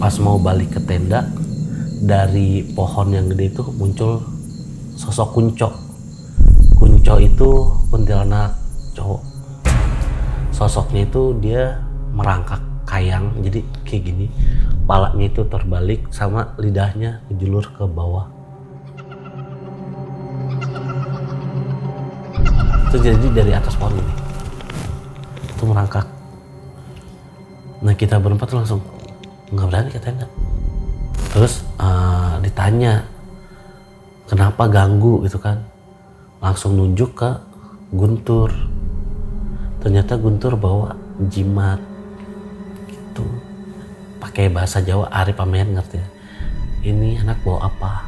Pas mau balik ke tenda, dari pohon yang gede itu muncul sosok Kunco. Kunco itu kuntilanak cowok. Sosoknya itu dia merangkak kayang, jadi kayak gini. Palanya itu terbalik sama lidahnya ngejulur ke bawah. Itu jadi dari atas pohon ini. Itu merangkak. Nah kita berempat tuh langsung nggak berani ke tenda. Terus ditanya kenapa ganggu gitu kan. Langsung nunjuk ke Guntur. Ternyata Guntur bawa jimat gitu. Pakai bahasa Jawa, Arif Amen ngerti ya. Ini anak bawa apa?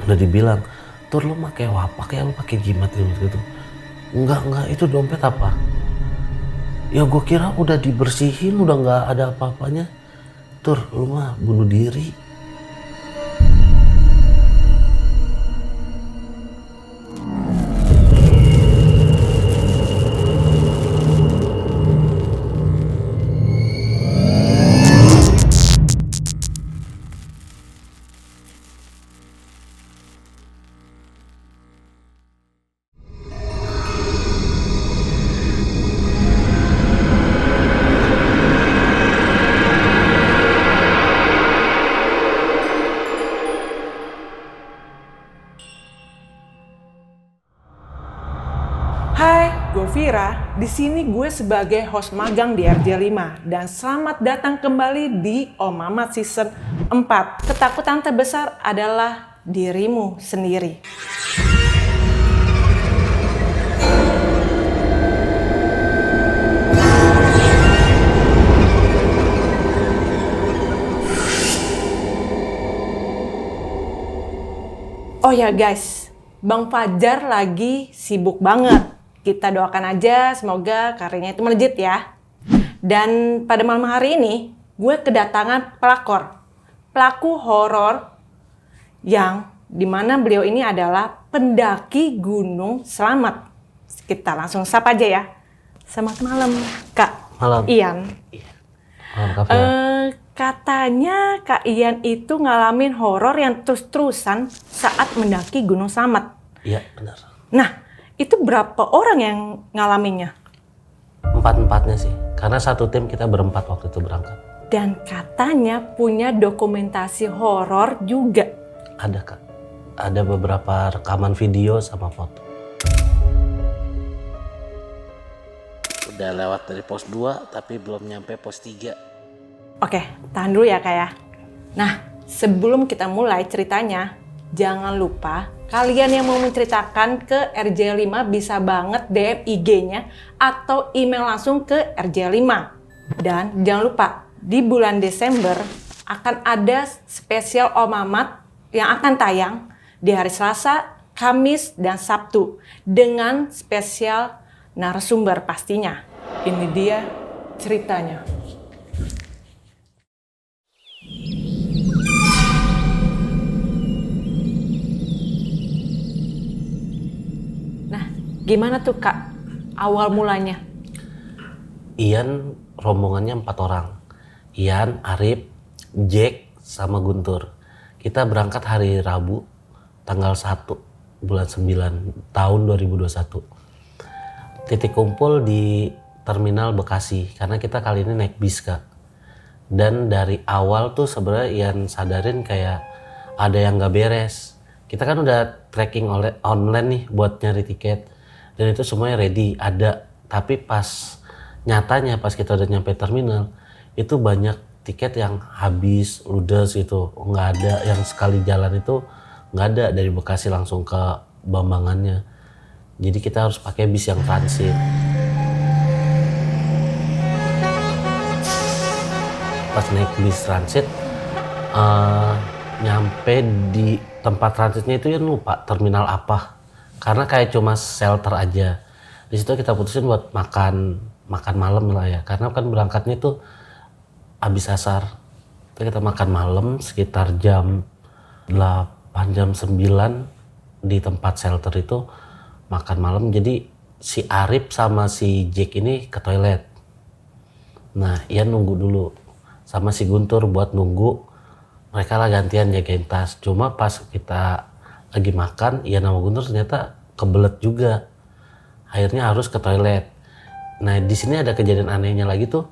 Udah dibilang, Tur lu pakai wapak ya, lu pakai jimat gitu. Enggak, itu dompet apa? Ya gue kira udah dibersihin, udah nggak ada apa-apanya. Tur, lu mah bunuh diri. Hai, gue Vira. Di sini gue sebagai host magang di RJ5 dan selamat datang kembali di Om Mamat Season 4. Ketakutan terbesar adalah dirimu sendiri. Oh ya guys, Bang Fajar lagi sibuk banget. Kita doakan aja semoga karirnya itu melejit ya. Dan pada malam hari ini, gue kedatangan pelaku horor yang dimana beliau ini adalah pendaki Gunung Slamet. Kita langsung sapa aja ya. Selamat malam, Kak Malam. Ian. Malam, Kak Vira. Katanya Kak Ian itu ngalamin horor yang terus-terusan saat mendaki Gunung Slamet. Iya, benar. Nah, itu berapa orang yang ngalaminnya? Empat-empatnya sih. Karena satu tim kita berempat waktu itu berangkat. Dan katanya punya dokumentasi horor juga. Ada, Kak. Ada beberapa rekaman video sama foto. Udah lewat dari pos 2 tapi belum nyampe pos 3. Oke, tahan dulu ya Kak ya. Nah, sebelum kita mulai ceritanya, jangan lupa kalian yang mau menceritakan ke RJ5 bisa banget DM IG-nya atau email langsung ke RJ5. Dan jangan lupa, di bulan Desember akan ada spesial Om Mamat yang akan tayang di hari Selasa, Kamis, dan Sabtu dengan spesial narasumber pastinya. Ini dia ceritanya. Nah, gimana tuh Kak awal mulanya? Ian rombongannya 4 orang. Ian, Arif, Jack, sama Guntur. Kita berangkat hari Rabu tanggal 1 bulan 9 tahun 2021. Titik kumpul di Terminal Bekasi karena kita kali ini naik bis, Kak. Dan dari awal tuh sebenarnya Ian sadarin kayak ada yang gak beres. Kita kan udah tracking online nih buat nyari tiket. Dan itu semuanya ready, ada. Tapi pas nyatanya pas kita udah nyampe terminal, itu banyak tiket yang habis, ludes gitu. Nggak ada, yang sekali jalan itu nggak ada dari Bekasi langsung ke Bambangannya. Jadi kita harus pakai bis yang transit. Pas naik bis transit, nyampe di tempat transitnya itu ya lupa terminal apa, karena kayak cuma shelter aja. Di situ kita putusin buat makan malam lah ya, karena kan berangkatnya itu habis asar. Terus kita makan malam sekitar jam 8 jam 9 di tempat shelter itu makan malam. Jadi si Arif sama si Jack ini ke toilet. Nah, Ian nunggu dulu sama si Guntur buat nunggu mereka lah gantian jagain tas. Cuma pas kita lagi makan, Ian sama Guntur ternyata kebelet juga. Akhirnya harus ke toilet. Nah di sini ada kejadian anehnya lagi tuh,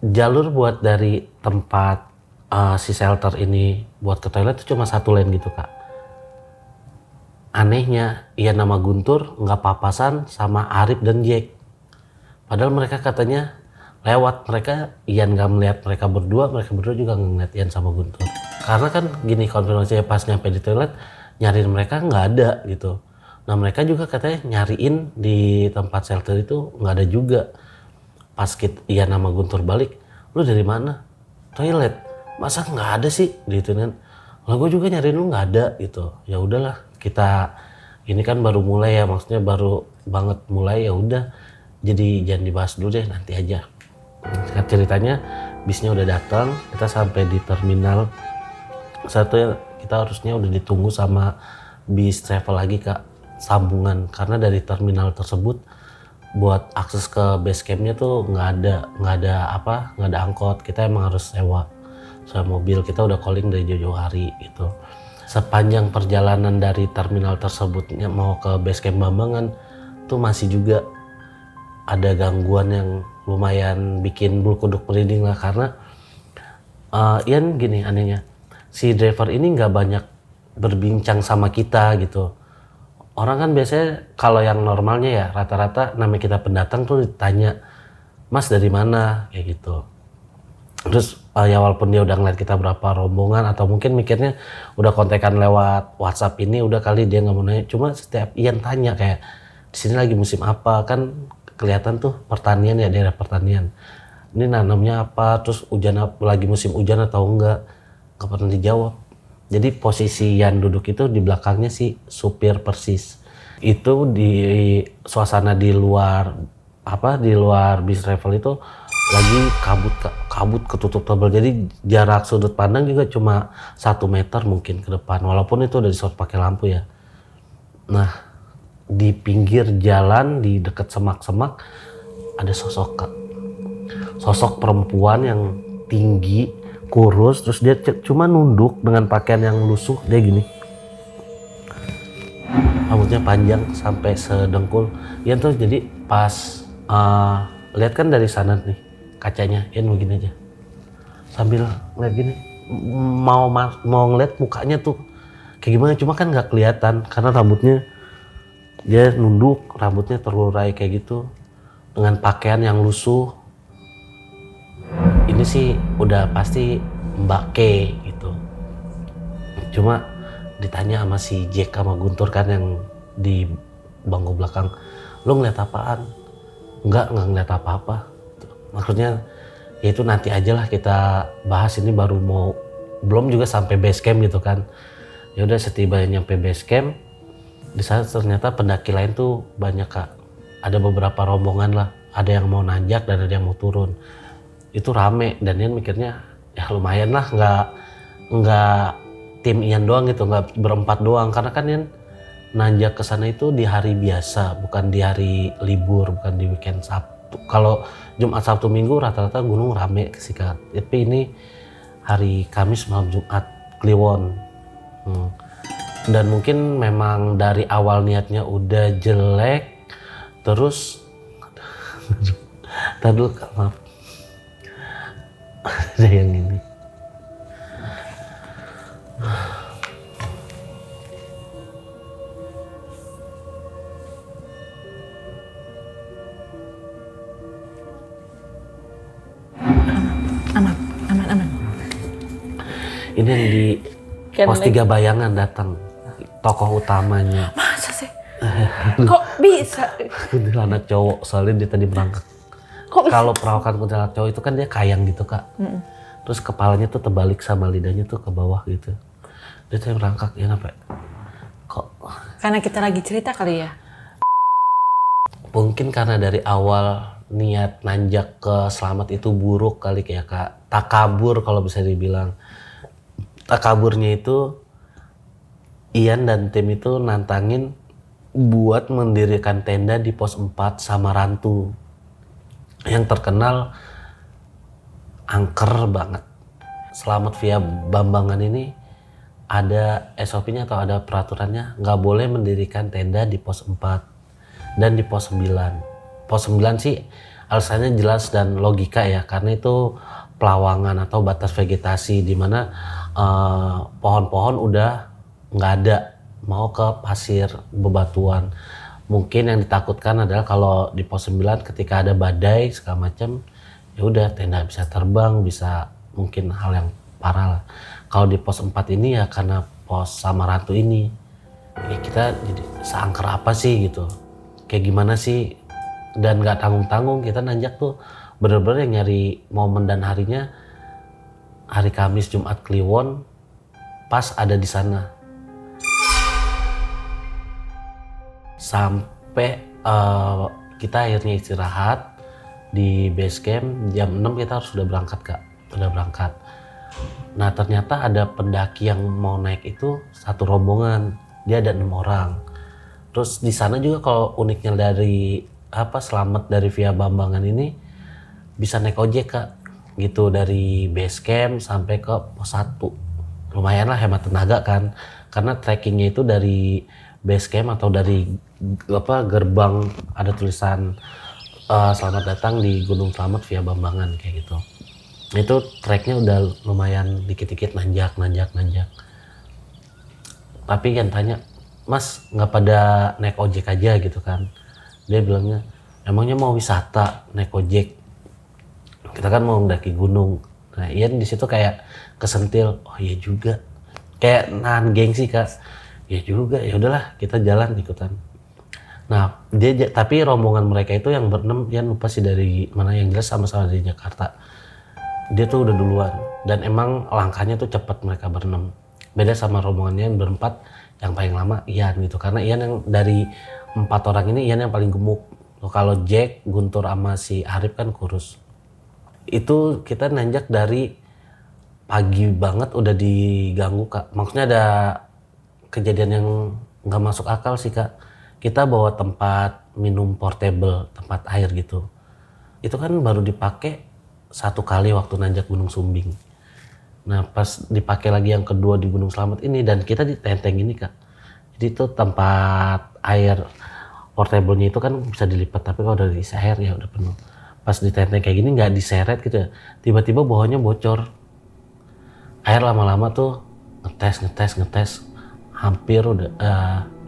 jalur buat dari tempat si shelter ini buat ke toilet itu cuma satu lane gitu kak. Anehnya Ian sama Guntur nggak papasan sama Arif dan Jack. Padahal mereka katanya lewat, Ian nggak melihat mereka berdua juga nggak ngeliat Ian sama Guntur. Karena kan gini konfirmasinya pas nyampe di toilet, nyariin mereka nggak ada gitu. Nah mereka juga katanya nyariin di tempat shelter itu nggak ada juga. Pas Ian sama Guntur balik, lu dari mana? Toilet. Masa nggak ada sih? Gitu kan. Lah gue juga nyariin lu nggak ada gitu. Ya udahlah, kita ini kan baru mulai ya, maksudnya baru banget mulai, ya udah. Jadi jangan dibahas dulu deh, nanti aja. Ceritanya bisnya udah datang, kita sampai di terminal. Satu kita harusnya udah ditunggu sama bis travel lagi kak, sambungan, karena dari terminal tersebut buat akses ke base campnya tuh nggak ada angkot. Kita emang harus sewa mobil. Kita udah calling dari jauh-jauh hari gitu. Sepanjang perjalanan dari terminal tersebutnya mau ke base camp Bambangan tuh masih juga ada gangguan yang lumayan bikin bulu kuduk merinding lah, karena Ian gini anehnya, si driver ini nggak banyak berbincang sama kita gitu. Orang kan biasanya kalau yang normalnya ya rata-rata namanya kita pendatang tuh ditanya, Mas dari mana kayak gitu. Terus ya walaupun dia udah ngeliat kita berapa rombongan atau mungkin mikirnya udah kontekan lewat WhatsApp ini udah kali dia nggak mau nanya. Cuma setiap Ian tanya kayak di sini lagi musim apa, kan kelihatan tuh pertanian ya, daerah pertanian. Ini nanamnya apa, terus lagi musim hujan atau enggak, nggak pernah dijawab. Jadi posisi Ian duduk itu di belakangnya si supir persis. Itu di suasana di luar bis travel itu lagi kabut ketutup tebal. Jadi jarak sudut pandang juga cuma 1 meter mungkin ke depan. Walaupun itu udah disorot pakai lampu ya. Nah di pinggir jalan di dekat semak-semak ada sosok perempuan yang tinggi, kurus, terus dia cuma nunduk dengan pakaian yang lusuh, dia gini, rambutnya panjang sampai sedengkul. Ian tuh jadi pas lihat kan dari sana nih kacanya, Ian begini aja sambil ngeliat gini, mau ngeliat mukanya tuh kayak gimana, cuma kan nggak kelihatan karena rambutnya dia nunduk, rambutnya terurai kayak gitu dengan pakaian yang lusuh. Ini sih udah pasti Mbak K gitu. Cuma ditanya sama si Jack sama Guntur kan yang di bangku belakang, lo ngeliat apaan? Enggak ngeliat apa-apa. Maksudnya ya itu nanti aja lah kita bahas, ini belum juga sampai base camp gitu kan. Ya udah setibanya nyampe base camp, di sana ternyata pendaki lain tuh banyak kak. Ada beberapa rombongan lah, ada yang mau nanjak dan ada yang mau turun. Itu rame dan Ian mikirnya ya lumayan lah, nggak tim Ian doang gitu, nggak berempat doang, karena kan Ian nanjak ke sana itu di hari biasa, bukan di hari libur, bukan di weekend Sabtu. Kalau Jumat Sabtu Minggu rata-rata gunung rame sih kak, tapi ini hari Kamis malam Jumat Kliwon. Dan mungkin memang dari awal niatnya udah jelek, terus tadi dulu kak, maaf. Ada yang ini. Aman. Ini yang di Pos 3 Bayangan datang, tokoh utamanya. Masa sih? Kok bisa? Kuntilanak cowok, soalnya dia tadi berangkat. Kalau perawakan kuntilanak cowok itu kan dia kayang gitu kak. Terus kepalanya tuh terbalik sama lidahnya tuh ke bawah gitu. Dia tuh merangkak, ya kenapa? Kok? Karena kita lagi cerita kali ya? Mungkin karena dari awal niat nanjak ke Slamet itu buruk kali kayak kak. Takabur kalau bisa dibilang. Takaburnya itu Ian dan tim itu nantangin buat mendirikan tenda di pos 4 sama Rantu. Yang terkenal angker banget. Selamat via Bambangan ini ada SOP-nya atau ada peraturannya, nggak boleh mendirikan tenda di pos 4 dan di pos 9. Pos 9 sih alasannya jelas dan logika ya, karena itu pelawangan atau batas vegetasi di mana pohon-pohon udah nggak ada, mau ke pasir bebatuan. Mungkin yang ditakutkan adalah kalau di pos 9 ketika ada badai segala macam, ya udah tenda bisa terbang, bisa mungkin hal yang parah lah. Kalau di pos 4 ini ya karena pos Samarantu ini, ya kita jadi seangker apa sih gitu, kayak gimana sih, dan nggak tanggung-tanggung kita nanjak tuh bener-bener yang nyari momen dan harinya hari Kamis Jumat Kliwon pas ada di sana. Sampai kita akhirnya istirahat di base camp, jam 6 kita harus sudah berangkat Kak, udah berangkat. Nah ternyata ada pendaki yang mau naik itu satu rombongan, dia ada 6 orang. Terus di sana juga kalau uniknya dari Selamat dari via Bambangan ini bisa naik ojek Kak, gitu dari base camp sampai ke pos 1. Lumayan lah hemat tenaga kan, karena trekkingnya itu dari base camp atau dari gerbang ada tulisan selamat datang di Gunung Selamat via Bambangan kayak gitu. Itu treknya udah lumayan dikit-dikit nanjak. Tapi kan tanya, Mas nggak pada naik ojek aja gitu kan? Dia bilangnya, emangnya mau wisata naik ojek? Kita kan mau mendaki gunung. Nah Ian di situ kayak kesentil, oh iya juga. Kayak nahan gengsi Kak. Ya juga, ya udahlah kita jalan ikutan. Nah tapi rombongan mereka itu yang berenam, Ian lupa sih dari mana, yang jelas sama-sama dari Jakarta. Dia tuh udah duluan dan emang langkahnya tuh cepat mereka berenam. Beda sama rombongannya yang berempat yang paling lama Ian gitu, karena Ian yang dari 4 orang ini Ian yang paling gemuk. Kalau Jack, Guntur sama si Arif kan kurus. Itu kita nanjak dari pagi banget udah diganggu Kak. Maksudnya ada kejadian yang nggak masuk akal sih Kak. Kita bawa tempat minum portable, tempat air gitu. Itu kan baru dipakai 1 kali waktu nanjak Gunung Sumbing. Nah pas dipakai lagi yang kedua di Gunung Selamat ini, dan kita di tenteng ini Kak. Jadi itu tempat air portable-nya itu kan bisa dilipat, tapi kalau udah diisi air ya udah penuh. Pas di tenteng kayak gini nggak diseret gitu ya, tiba-tiba bawahnya bocor. Air lama-lama tuh ngetes, hampir udah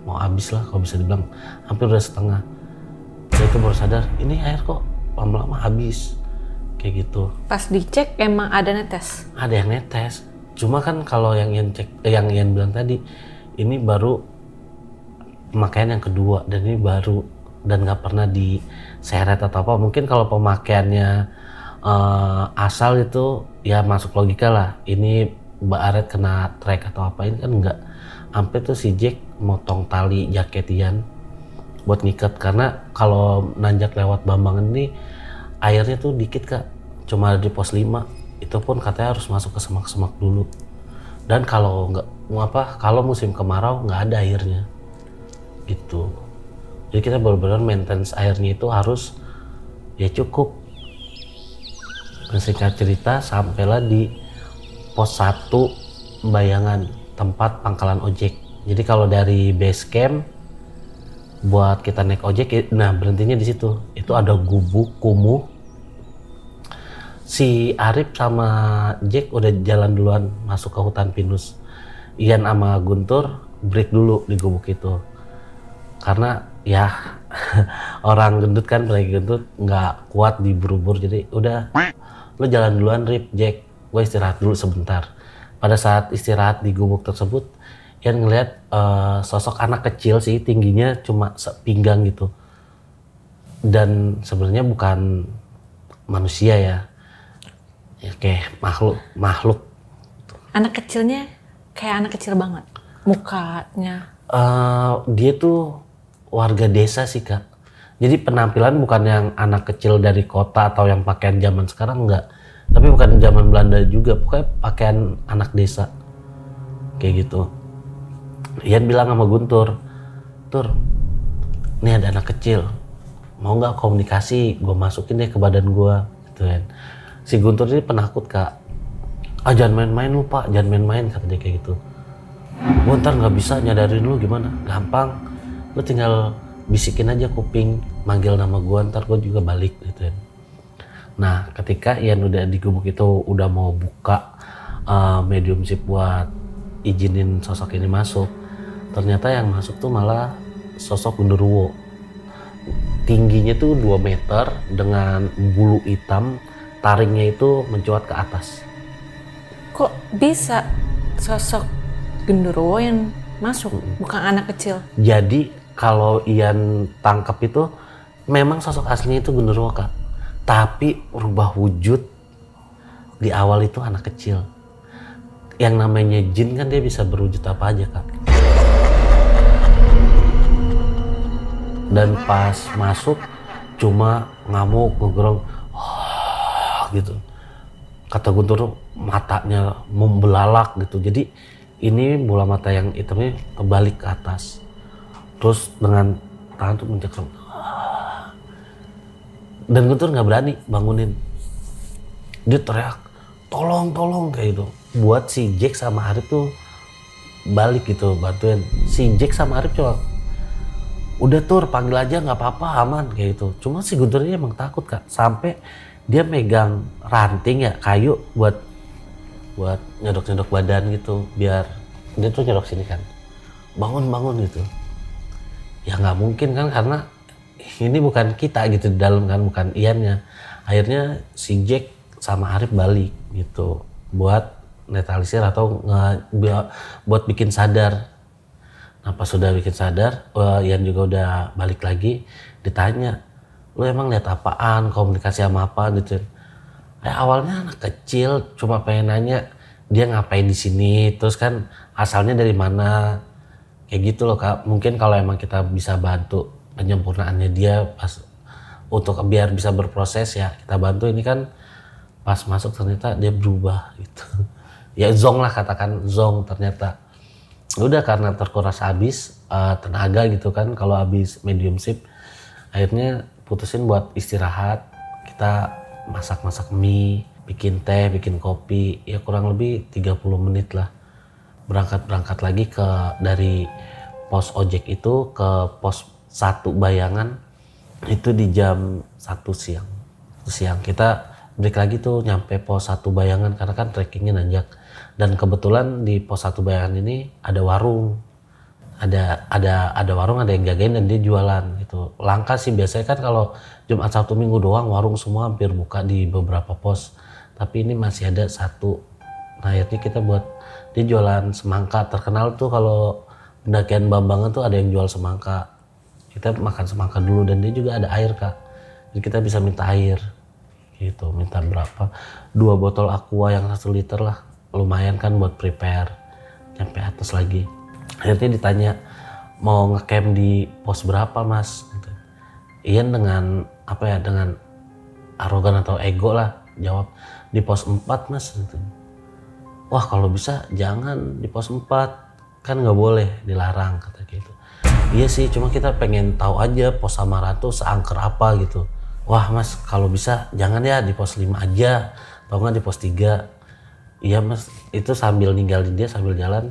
mau habis lah kalau bisa dibilang, hampir udah setengah. Saya itu baru sadar, ini air kok lama-lama habis kayak gitu. Pas dicek emang ada netes? Ada yang netes, cuma kan kalau yang Ian bilang tadi, ini baru pemakaian yang kedua dan ini baru dan nggak pernah diseret atau apa. Mungkin kalau pemakaiannya asal itu ya masuk logika lah, ini Mbak Aret kena trek atau apa, ini kan enggak. Sampai tuh si Jack motong tali jaket Ian buat ngikat, karena kalau nanjak lewat Bambangan ini airnya tuh dikit Kak, cuma ada di pos 5, itu pun katanya harus masuk ke semak-semak dulu, dan kalau kalau musim kemarau nggak ada airnya gitu. Jadi kita benar-benar maintenance airnya itu harus ya cukup. Singkat cerita sampailah di pos 1 Bayangan, tempat pangkalan ojek. Jadi kalau dari base camp buat kita naik ojek, nah berhentinya di situ. Itu ada gubuk kumuh. Si Arif sama Jack udah jalan duluan masuk ke hutan pinus. Ian sama Guntur break dulu di gubuk itu. Karena ya orang gendut kan, lagi gendut nggak kuat diburu-buru, jadi udah lo jalan duluan Rip, Jack, gue istirahat dulu sebentar. Pada saat istirahat di gubuk tersebut, Ian ngeliat sosok anak kecil sih, tingginya cuma sepinggang gitu, dan sebenarnya bukan manusia ya kayak makhluk. Anak kecilnya kayak anak kecil banget mukanya. Dia tuh warga desa sih Kak, jadi penampilan bukan yang anak kecil dari kota atau yang pakaian zaman sekarang, enggak. Tapi bukan zaman Belanda juga, pokoknya pakaian anak desa kayak gitu. Ian bilang sama Guntur, Tur, ini ada anak kecil, mau nggak komunikasi, gue masukin deh ke badan gue gitu kan. Si Guntur ini penakut Kak. Jangan main-main lu Pak, jangan main-main, kata dia kayak gitu. Gua ntar nggak bisa nyadarin lu, gimana? Gampang, lu tinggal bisikin aja kuping, manggil nama gua, ntar gua juga balik gitu. Nah ketika Ian udah di gubuk itu udah mau buka mediumship buat izinin sosok ini masuk, ternyata yang masuk tuh malah sosok Gundurwo. Tingginya tuh 2 meter dengan bulu hitam, taringnya itu mencuat ke atas. Kok bisa sosok genderuwo yang masuk, bukan anak kecil? Jadi kalau Ian tangkap itu memang sosok aslinya itu Gundurwo Kak, tapi rubah wujud di awal itu anak kecil. Yang namanya jin kan dia bisa berwujud apa aja Kak. Dan pas masuk cuma ngamuk, ngegerong, gitu. Kata Guntur matanya membelalak gitu. Jadi ini bola mata yang hitamnya kebalik ke atas. Terus dengan tangan tuh mencekrong. Dan Guntur nggak berani bangunin. Dia teriak, tolong, tolong kayak gitu. Buat si Jack sama Arif tuh balik gitu bantuin. Si Jack sama Arif cuma udah Tur, panggil aja nggak apa-apa, aman kayak gitu. Cuma si Guntur ini emang takut Kak, sampai dia megang ranting ya, kayu buat nyodok-nyodok badan gitu, biar dia tuh nyodok sini kan, bangun gitu. Ya nggak mungkin kan, karena ini bukan kita gitu di dalam kan, bukan Iannya. Akhirnya si Jack sama Arif balik gitu buat netralisir atau buat bikin sadar. Nah pas sudah bikin sadar, Ian juga udah balik lagi, ditanya, lu emang lihat apaan, komunikasi sama apa gitu. Awalnya anak kecil cuma pengen nanya dia ngapain di sini, terus kan asalnya dari mana, kayak gitu loh Kak. Mungkin kalau emang kita bisa bantu penyempurnaannya dia pas untuk biar bisa berproses ya kita bantu. Ini kan pas masuk ternyata dia berubah gitu. Ya zong lah, katakan zong ternyata. Udah karena terkuras habis tenaga gitu kan kalau habis mediumship, akhirnya putusin buat istirahat. Kita masak mie, bikin teh, bikin kopi, ya kurang lebih 30 menit lah. Berangkat lagi dari pos ojek itu ke pos 1 Bayangan itu di jam 1 siang. Kita break lagi tuh nyampe pos 1 Bayangan karena kan trekkingnya nanjak. Dan kebetulan di pos 1 Bayangan ini ada warung. Ada warung, ada yang jagain dan dia jualan gitu. Langka sih biasanya kan kalau Jumat Sabtu Minggu doang warung semua hampir buka di beberapa pos. Tapi ini masih ada 1. Nah akhirnya kita buat, dia jualan semangka. Terkenal tuh kalau pendakian Bambangan tuh ada yang jual semangka. Kita makan semangka dulu dan dia juga ada air Kak. Jadi kita bisa minta air gitu. Minta berapa? 2 botol aqua yang 1 liter lah. Lumayan kan buat prepare. Sampai atas lagi. Akhirnya ditanya, mau ngecamp di pos berapa Mas? Ian dengan dengan arogan atau ego lah jawab, di pos 4 Mas. Wah kalau bisa jangan di pos 4, kan nggak boleh, dilarang kata gitu. Iya sih, cuma kita pengen tahu aja pos Samara tuh seangker apa gitu. Wah Mas kalau bisa jangan ya, di pos 5 aja, atau nggak di pos 3. Iya Mas, itu sambil ninggalin dia sambil jalan.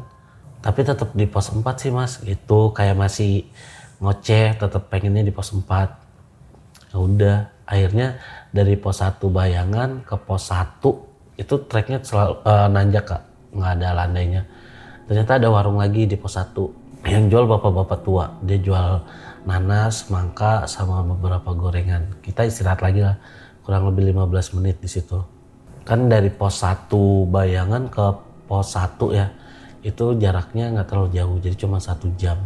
Tapi tetap di pos 4 sih Mas, gitu. Kayak masih ngoceh, tetap pengennya di pos 4. Ya udah, akhirnya dari pos 1 Bayangan ke pos 1 itu treknya selalu nanjak Kak, nggak ada landainya. Ternyata ada warung lagi di pos 1 yang jual bapak-bapak tua. Dia jual nanas, semangka, sama beberapa gorengan. Kita istirahat lagi lah, kurang lebih 15 menit di situ. Kan dari pos 1 Bayangan ke pos 1 ya, itu jaraknya nggak terlalu jauh, jadi cuma 1 jam.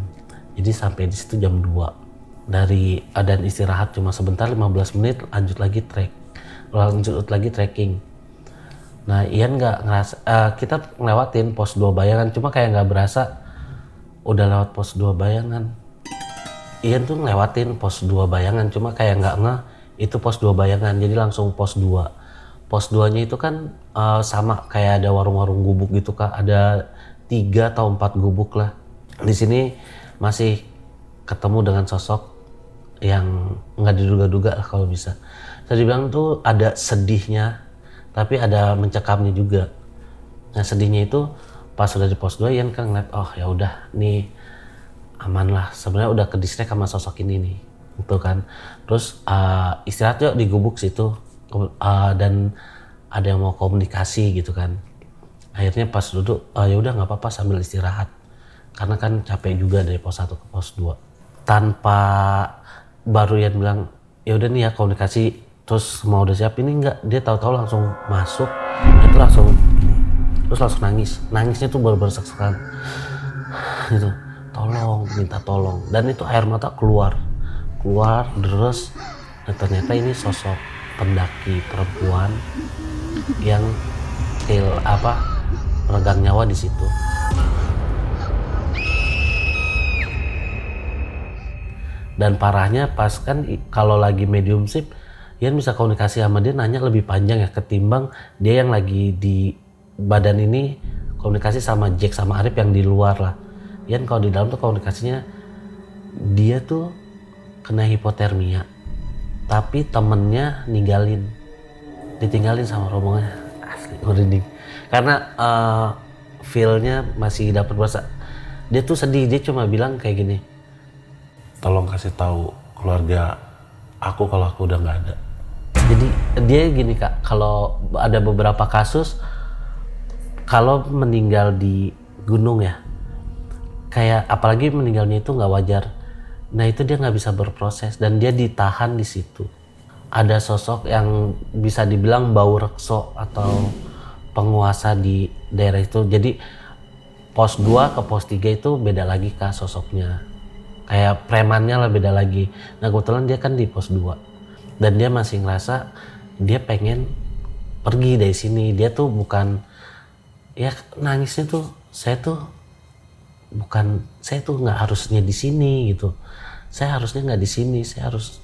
Jadi sampai di situ jam 2. Dan istirahat cuma sebentar 15 menit, lanjut lagi trekking. Nah Ian nggak ngerasa, kita ngelewatin pos 2 Bayangan, cuma kayak nggak berasa udah lewat pos 2 Bayangan. Ian tuh ngelewatin pos 2 Bayangan, cuma kayak nggak itu pos 2 Bayangan, jadi langsung pos 2. Pos 2-nya itu kan sama kayak ada warung-warung gubuk gitu Kak, ada 3 atau 4 gubuk lah. Di sini masih ketemu dengan sosok yang nggak diduga-duga lah kalau bisa. Saya dibilang tuh ada sedihnya, tapi ada mencekamnya juga. Nah sedihnya itu pas sudah di pos 2 Ian kan ngeliat, oh ya udah nih aman lah, sebenarnya udah ke distract sama sosok ini nih gitu kan. Terus istirahat yuk di gubuk situ. Dan ada yang mau komunikasi gitu kan. Akhirnya pas duduk, ya udah nggak apa-apa sambil istirahat, karena kan capek juga dari pos 1 ke pos 2. Tanpa baru Ian bilang ya udah nih ya komunikasi, terus mau udah siap ini, enggak, dia tahu-tahu langsung masuk, itu langsung nangisnya tuh baru sesak-sesakan gitu, tolong, minta tolong, dan itu air mata keluar terus. Dan ternyata ini sosok pendaki perempuan yang meregang nyawa di situ. Dan parahnya pas kan kalau lagi mediumship, Ian bisa komunikasi sama dia, nanya lebih panjang ya ketimbang dia yang lagi di badan ini komunikasi sama Jack sama Arif yang di luar lah. Ian kalau di dalam tuh komunikasinya, dia tuh kena hipotermia, tapi temennya ditinggalin sama rombongannya. Asli merinding karena feel-nya masih dapat berasa. Dia tuh sedih, dia cuma bilang kayak gini, tolong kasih tahu keluarga aku kalau aku udah nggak ada. Jadi dia gini Kak, kalau ada beberapa kasus kalau meninggal di gunung ya, kayak apalagi meninggalnya itu nggak wajar. Nah itu dia nggak bisa berproses dan dia ditahan di situ. Ada sosok yang bisa dibilang bau rekso atau penguasa di daerah itu. Jadi pos 2 ke pos 3 itu beda lagi Kak sosoknya. Kayak premannya lah beda lagi. Nah kebetulan dia kan di pos 2 dan dia masih ngerasa dia pengen pergi dari sini. Dia tuh bukan, ya nangisnya tuh saya tuh nggak harusnya di sini gitu. Saya harusnya nggak di sini, saya harus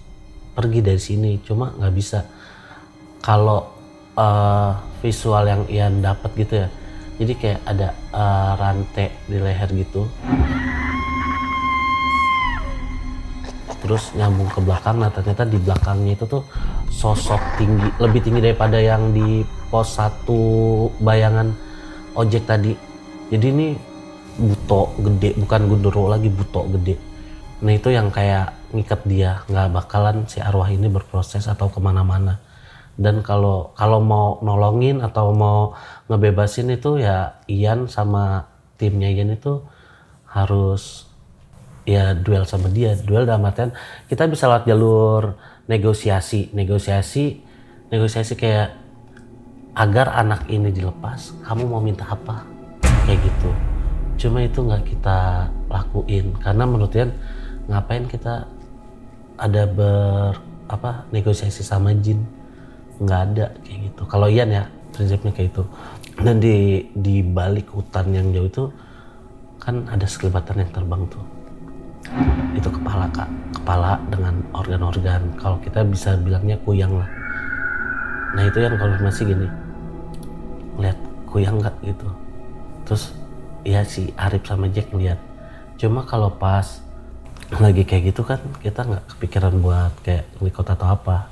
pergi dari sini. Cuma nggak bisa. Kalau visual yang Ian dapat gitu ya, jadi kayak ada rantai di leher gitu. Terus nyambung ke belakang. Nah ternyata di belakangnya itu tuh sosok tinggi, lebih tinggi daripada yang di pos 1 bayangan ojek tadi. Jadi ini buto gede, bukan gundurwo lagi, buto gede. Nah itu yang kayak ngikat dia, nggak bakalan si arwah ini berproses atau kemana-mana. Dan kalau mau nolongin atau mau ngebebasin itu ya Ian sama timnya Ian itu harus ya duel sama dia. Duel dalam artian kita bisa lewat jalur negosiasi kayak agar anak ini dilepas, kamu mau minta apa, kayak gitu. Cuma itu nggak kita lakuin karena menurut Ian ngapain kita ada negosiasi sama jin, nggak ada kayak gitu. Kalau Ian ya prinsipnya kayak itu. Dan di balik hutan yang jauh itu kan ada sekelibatan yang terbang tuh. Itu kepala dengan organ-organ, kalau kita bisa bilangnya kuyang lah. Nah itu yang konfirmasi gini, ngeliat kuyang nggak gitu. Terus ya si Arif sama Jack ngeliat. Cuma kalau pas lagi kayak gitu kan kita nggak kepikiran buat kayak ngikut atau apa.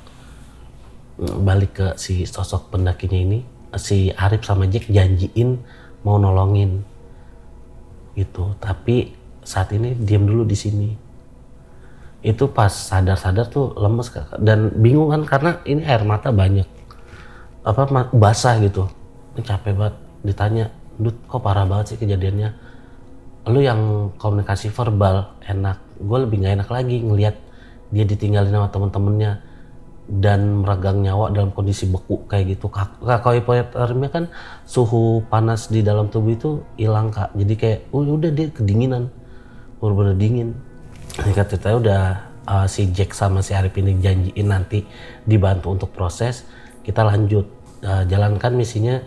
Balik ke si sosok pendakinya ini, si Arif sama Jack janjiin mau nolongin gitu, tapi saat ini diam dulu di sini. Itu pas sadar tuh lemes dan bingung kan karena ini air mata banyak, basah gitu. Ini capek banget. Ditanya, Dut kok parah banget sih kejadiannya, lu yang komunikasi verbal enak, gue lebih nggak enak lagi ngelihat dia ditinggalin sama temen-temennya dan meregang nyawa dalam kondisi beku kayak gitu. Kalau hipotermia kan suhu panas di dalam tubuh itu hilang Kak, jadi kayak udah dia kedinginan, bener-bener dingin. Singkat ceritanya udah si Jack sama si Arif ini janjiin nanti dibantu untuk proses, kita lanjut jalankan misinya,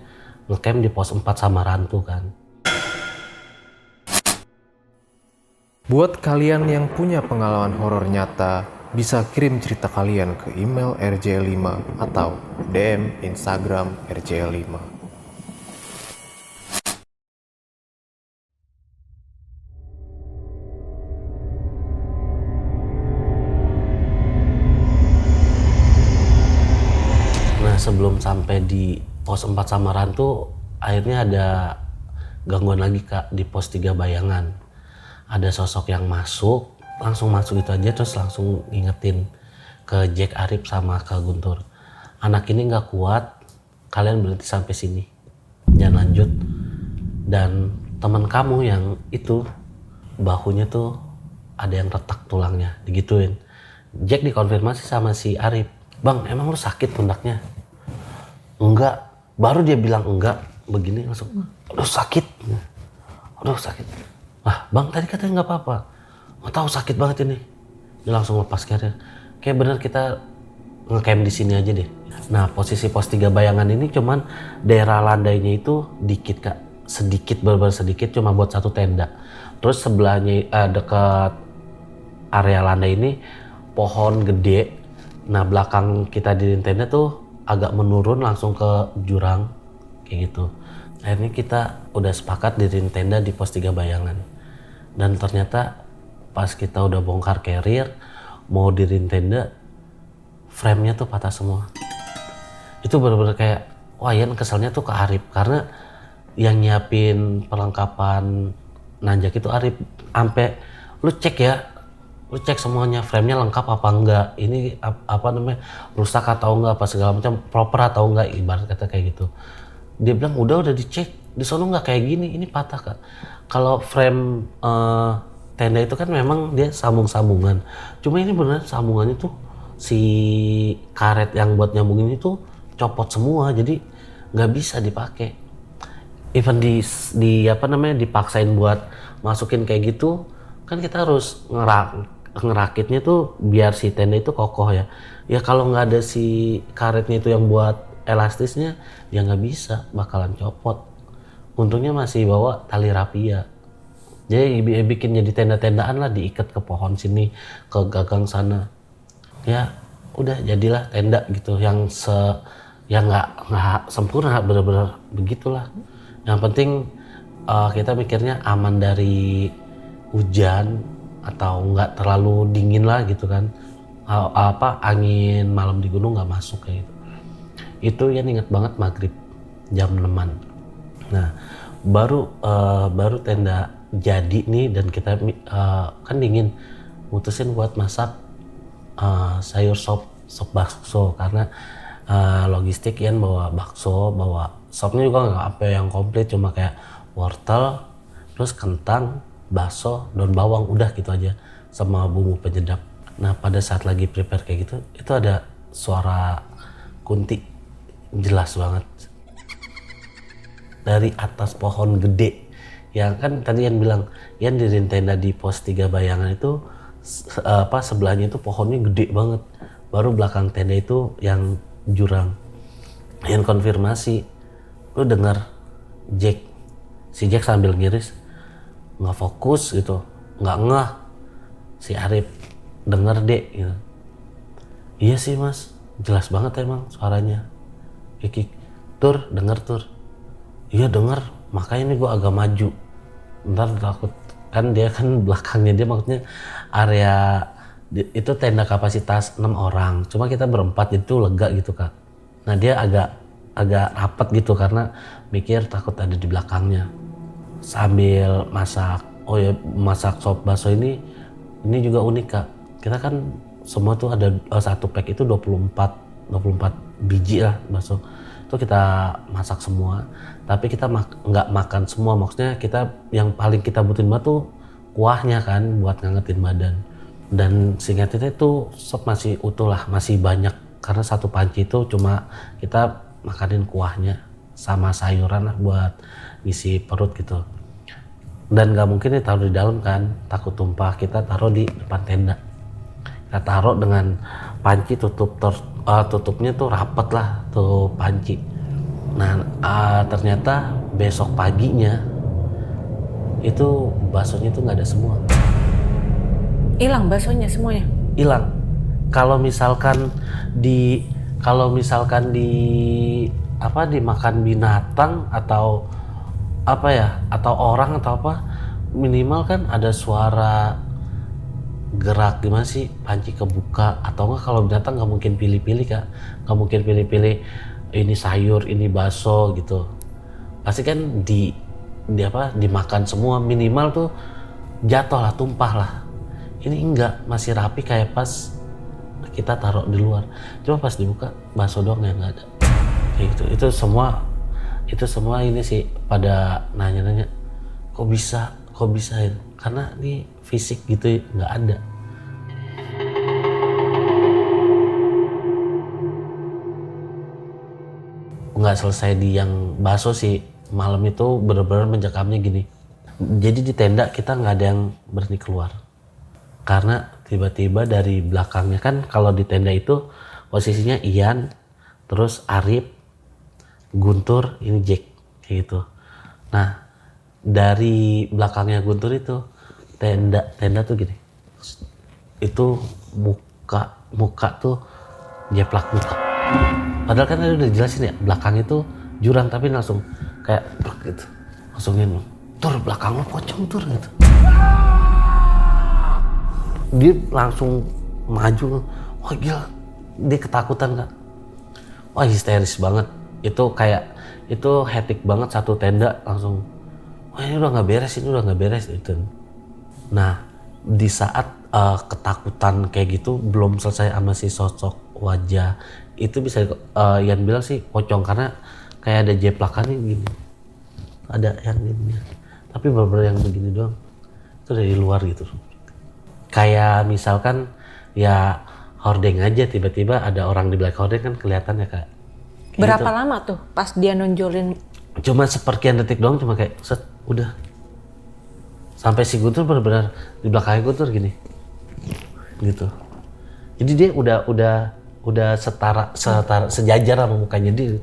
ngecamp di pos 4 sama Rantu kan. Buat kalian yang punya pengalaman horor nyata, bisa kirim cerita kalian ke email rj5 atau DM Instagram rj5. Nah sebelum sampai di pos 4 Samaran tuh akhirnya ada gangguan lagi Kak di pos 3 Bayangan. Ada sosok yang masuk, langsung masuk itu aja terus langsung ngingetin ke Jack, Arif sama ke Guntur. Anak ini nggak kuat, kalian berhenti sampai sini, jangan lanjut. Dan teman kamu yang itu bahunya tuh ada yang retak tulangnya, digituin. Jack dikonfirmasi sama si Arif, bang emang lu sakit pundaknya? Enggak, baru dia bilang enggak, begini langsung, aduh sakit. Wah bang tadi katanya nggak apa-apa, nggak tahu sakit banget ini. Dia langsung lepas carrier. Kayak bener kita ngecamp di sini aja deh. Nah posisi pos 3 Bayangan ini cuman daerah landainya itu dikit Kak, sedikit, bener-bener sedikit, cuma buat satu tenda. Terus sebelahnya dekat area landai ini pohon gede. Nah belakang kita di tenda tuh agak menurun langsung ke jurang kayak gitu. Akhirnya kita udah sepakat diriin tenda di pos 3 Bayangan. Dan ternyata pas kita udah bongkar carrier mau diriin tenda, frame-nya tuh patah semua. Itu bener-bener kayak wah Yan keselnya tuh ke Arif, karena yang nyiapin perlengkapan nanjak itu Arif. Sampai lu cek semuanya, frame-nya lengkap apa enggak, ini apa namanya rusak atau enggak, apa segala macam proper atau enggak, ibarat kata kayak gitu. Dia bilang udah dicek, di sono nggak kayak gini, ini patah Kak. Kalau frame tenda itu kan memang dia sambung-sambungan, cuma ini beneran sambungannya tuh si karet yang buat nyambungin itu copot semua, jadi nggak bisa dipakai. Even di apa namanya dipaksain buat masukin kayak gitu, kan kita harus ngerakitnya tuh biar si tenda itu kokoh ya. Ya kalau nggak ada si karetnya itu yang buat elastisnya, ya nggak bisa, bakalan copot. Untungnya masih bawa tali rapia. Jadi bikin jadi tenda-tendaan lah, diikat ke pohon sini, ke gagang sana. Ya udah jadilah tenda gitu yang yang nggak sempurna, bener-bener begitulah. Yang penting kita mikirnya aman dari hujan atau nggak terlalu dingin lah gitu kan. Angin malam di gunung nggak masuk kayak gitu. Itu ya inget banget maghrib jam 6-an. Nah baru tenda jadi nih, dan kita kan dingin, mutusin buat masak sayur sop bakso, karena logistik Yan bawa bakso, bawa sopnya juga nggak apa yang komplit, cuma kayak wortel, terus kentang, bakso, daun bawang, udah gitu aja sama bumbu penyedap. Nah pada saat lagi prepare kayak gitu, itu ada suara Kunti jelas banget dari atas pohon gede. Yang kan tadi Yan bilang Yan diriin tenda di pos 3 Bayangan itu sebelahnya itu pohonnya gede banget, baru belakang tenda itu yang jurang. Yan konfirmasi, lu dengar Jack? Si Jack sambil ngiris, nggak fokus gitu, nggak ngeh. Si Arif, denger dek gitu. Iya sih mas, jelas banget emang suaranya. Kiki, Tur, denger Tur. Iya denger, makanya ini gue agak maju. Ntar takut, kan dia kan belakangnya dia, maksudnya area itu tenda kapasitas 6 orang, cuma kita berempat, itu lega gitu Kak. Nah dia agak rapat gitu karena mikir takut ada di belakangnya. Sambil masak, masak sop bakso ini juga unik Kak. Kita kan semua tuh ada satu pack itu 24 biji lah bakso. Itu kita masak semua, tapi kita nggak makan semua, maksudnya kita yang paling kita butuhin banget tuh kuahnya kan, buat ngangetin badan. Dan singkat itu sop masih utuh lah, masih banyak, karena satu panci itu cuma kita makanin kuahnya sama sayuran lah buat ngisi perut gitu. Dan nggak mungkin ditaruh di dalam kan, takut tumpah, kita taruh di depan tenda. Kita taruh dengan panci tutupnya tuh rapet lah tuh panci. Nah ternyata besok paginya itu baksonya tuh nggak ada semua. Hilang baksonya semuanya? Hilang. Kalau misalkan dimakan binatang atau atau orang atau apa, minimal kan ada suara gerak gimana sih, panci kebuka, atau enggak kalau binatang nggak mungkin pilih-pilih Kak, nggak mungkin pilih-pilih ini sayur, ini bakso gitu. Pasti kan dimakan semua, minimal tuh jatuh lah, tumpah lah. Ini enggak, masih rapi kayak pas kita taruh di luar. Cuma pas dibuka bakso doang yang nggak ada. Kayak gitu. Itu semua ini sih pada nanya-nanya, kok bisa ya? Karena ini fisik gitu nggak ada. Nggak selesai di yang bakso sih, malam itu bener-bener mencekamnya gini. Jadi di tenda kita nggak ada yang berani keluar karena tiba-tiba dari belakangnya, kan kalau di tenda itu posisinya Ian, terus Arif, Guntur, ini Jack kayak gitu. Nah dari belakangnya Guntur itu tenda tuh gini, itu muka tuh jeplak muka. Padahal kan tadi udah jelasin ya, belakang itu jurang, tapi langsung kayak gitu, langsungin, tur belakang lo pocong tur gitu. Dia langsung maju, wah gila, dia ketakutan kan, wah histeris banget. Itu kayak, itu hektik banget, satu tenda langsung, wah ini udah nggak beres itu. Nah di saat ketakutan kayak gitu belum selesai sama si sosok wajah itu, bisa Ian bilang sih pocong karena kayak ada jeplakannya gini, ada yang gini, tapi bener-bener yang begini doang, itu dari luar gitu. Kayak misalkan ya hordeng aja, tiba-tiba ada orang di belakang hordeng kan kelihatan ya kak. Berapa gitu. lama tuh pas dia nonjolin? Cuma seperkian detik doang, cuma kayak set, udah. Sampai si Guntur benar-benar di belakangnya Guntur gini, gitu. Jadi dia udah setara sejajar sama mukanya dia.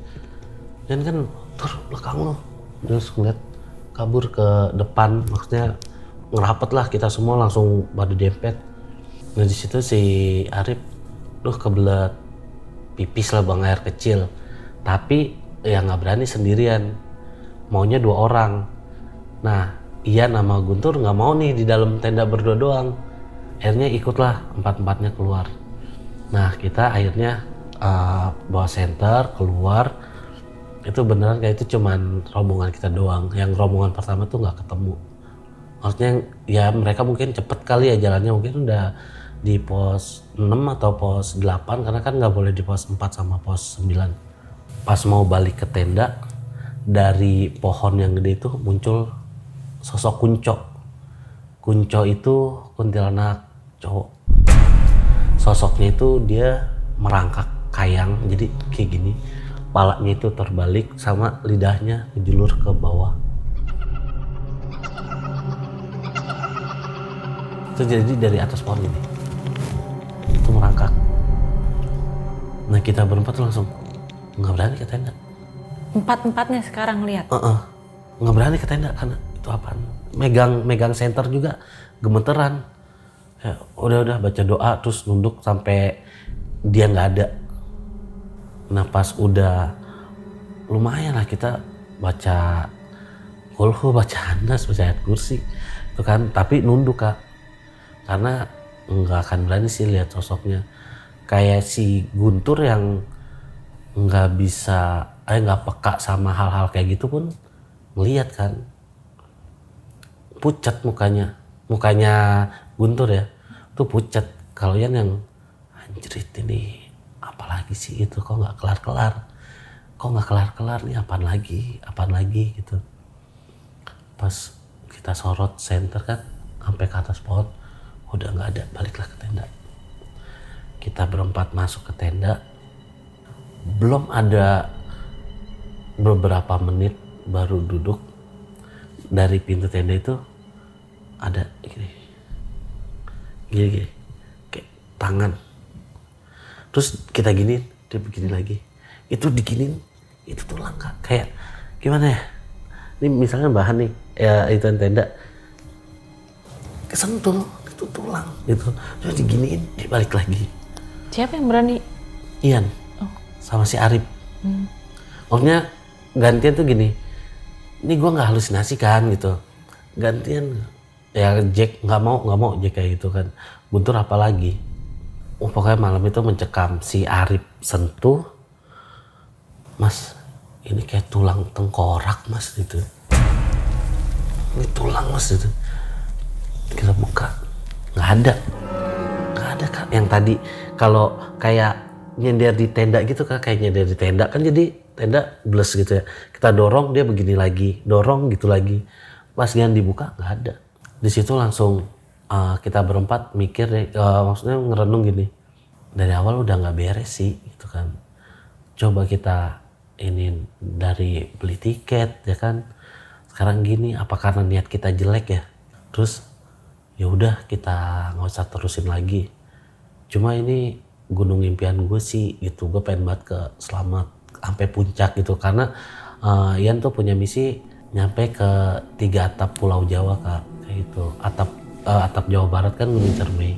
Dan kan tur belakang lo, terus ngeliat kabur ke depan, maksudnya ngerapet lah, kita semua langsung pada dempet. Nah di situ si Arif, kebelet pipis lah, buang air kecil. Tapi ya nggak berani sendirian, maunya 2 orang. Nah Ian sama Guntur nggak mau nih di dalam tenda berdua doang. Akhirnya ikutlah 4-4-nya keluar. Nah kita akhirnya bawa senter keluar. Itu beneran kayak itu cuman rombongan kita doang. Yang rombongan pertama tuh nggak ketemu. Maksudnya ya mereka mungkin cepet kali ya jalannya, mungkin udah di pos 6 atau pos 8, karena kan nggak boleh di pos 4 sama pos 9. Pas mau balik ke tenda, dari pohon yang gede itu muncul sosok Kunco itu kuntilanak cowok. Sosoknya itu dia merangkak kayang, jadi kayak gini, palanya itu terbalik sama lidahnya menjulur ke bawah. Itu jadi dari atas pohon ini itu merangkak. Nah kita berempat tuh langsung nggak berani ke tenda. 4-4-nya sekarang lihat. Nggak berani ke tenda karena itu apaan, megang senter juga gemeteran. Ya udah baca doa terus nunduk sampai dia nggak ada. Nah pas udah lumayan lah kita baca kulhu, baca anas, baca ayat kursi itu kan, tapi nunduk kak, karena nggak akan berani sih lihat sosoknya. Kayak si Guntur yang nggak bisa, nggak peka sama hal-hal kayak gitu pun ngeliat kan, pucat mukanya Guntur ya, tuh pucat. Kalau yang anjrit ini apalagi sih itu, kok nggak kelar nih, apaan lagi gitu. Pas kita sorot senter kan sampai ke atas pohon, udah nggak ada, baliklah ke tenda. Kita berempat masuk ke tenda, belum ada beberapa menit baru duduk, dari pintu tenda itu ada gini kayak tangan, terus kita giniin, dia begini lagi, itu diginiin, itu tulang kak, kayak gimana ya, ini misalnya bahan nih ya, itu tenda kesentuh, itu tulang gitu, terus diginiin, dia balik lagi. Siapa yang berani? Ian sama si Arif. Maksudnya gantian tuh gini, ini gue nggak halusinasi kan gitu, gantian ya. Jack nggak mau Jack kayak gitu kan, Guntur apalagi. Pokoknya malam itu mencekam. Si Arif sentuh, Mas ini kayak tulang tengkorak mas gitu. Ini tulang mas itu. Kita buka, nggak ada Kak. Yang tadi kalau kayak nyender di tenda gitu Kak, kayak nyender di tenda kan jadi tenda bles gitu ya. Kita dorong dia begini lagi, dorong gitu lagi. Pas gian dibuka nggak ada. Di situ langsung kita berempat mikir, maksudnya ngerenung gini. Dari awal udah nggak beres sih gitu kan. Coba kita ini dari beli tiket ya kan. Sekarang gini, apa karena niat kita jelek ya? Terus ya udah kita nggak usah terusin lagi. Cuma ini gunung impian gue sih gitu. Gue pengen banget ke Slamet sampai puncak gitu karena Ian tuh punya misi nyampe ke 3 atap Pulau Jawa Kak, kayak gitu. Atap Jawa Barat kan Gunung Cermai.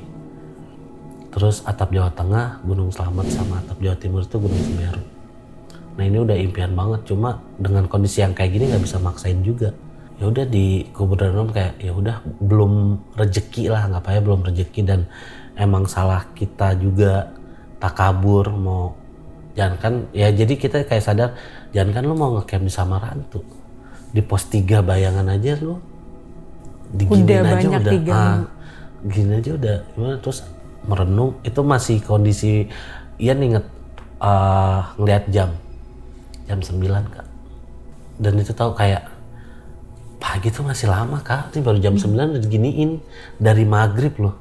Terus atap Jawa Tengah Gunung Slamet sama atap Jawa Timur itu Gunung Semeru. Nah ini udah impian banget, cuma dengan kondisi yang kayak gini nggak bisa maksain juga. Ya udah di Kubudaran kayak ya udah belum rezeki lah, nggak apa ya belum rezeki dan emang salah kita juga takabur mau jangan kan ya jadi kita kayak sadar jangan kan lu mau ngecamp di Samarantu di pos 3 Bayangan aja lu diginin aja udah gini aja udah gimana terus merenung itu masih kondisi Ian inget ngeliat jam 9 Kak dan itu tahu kayak pagi tuh masih lama Kak ini baru jam 9 udah diginiin dari maghrib loh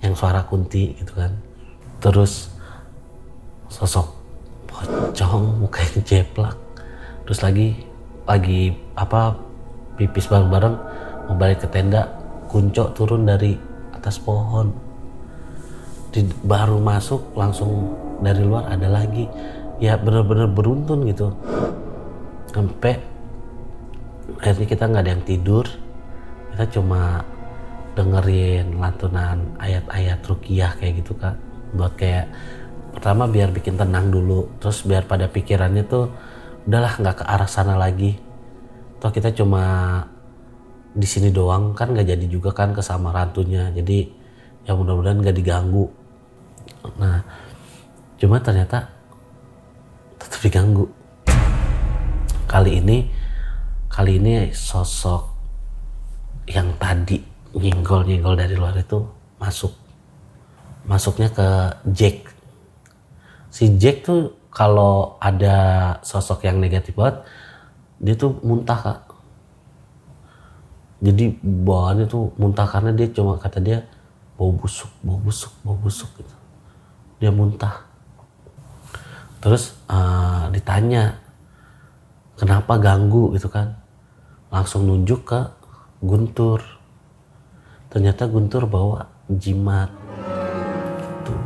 yang suara kunti gitu kan terus sosok pocong mukanya jeplak terus lagi apa pipis bareng-bareng mau balik ke tenda kuncok turun dari atas pohon baru masuk langsung dari luar ada lagi ya bener-bener beruntun gitu sampai akhirnya kita nggak ada yang tidur kita cuma dengerin lantunan ayat-ayat ruqyah kayak gitu Kak buat kayak pertama biar bikin tenang dulu terus biar pada pikirannya tuh udahlah nggak ke arah sana lagi toh kita cuma di sini doang kan nggak jadi juga kan ke Samarantunya jadi ya mudah-mudahan nggak diganggu nah cuma ternyata tetap diganggu kali ini sosok yang tadi nyenggol dari luar itu masuknya ke Jack. Si Jack tuh kalau ada sosok yang negatif banget dia tuh muntah Kak. Jadi bawaannya tuh muntah karena dia cuma kata dia bau busuk gitu. Dia muntah. Terus ditanya kenapa ganggu gitu kan. Langsung nunjuk ke Guntur. Ternyata Guntur bawa jimat. Tuh.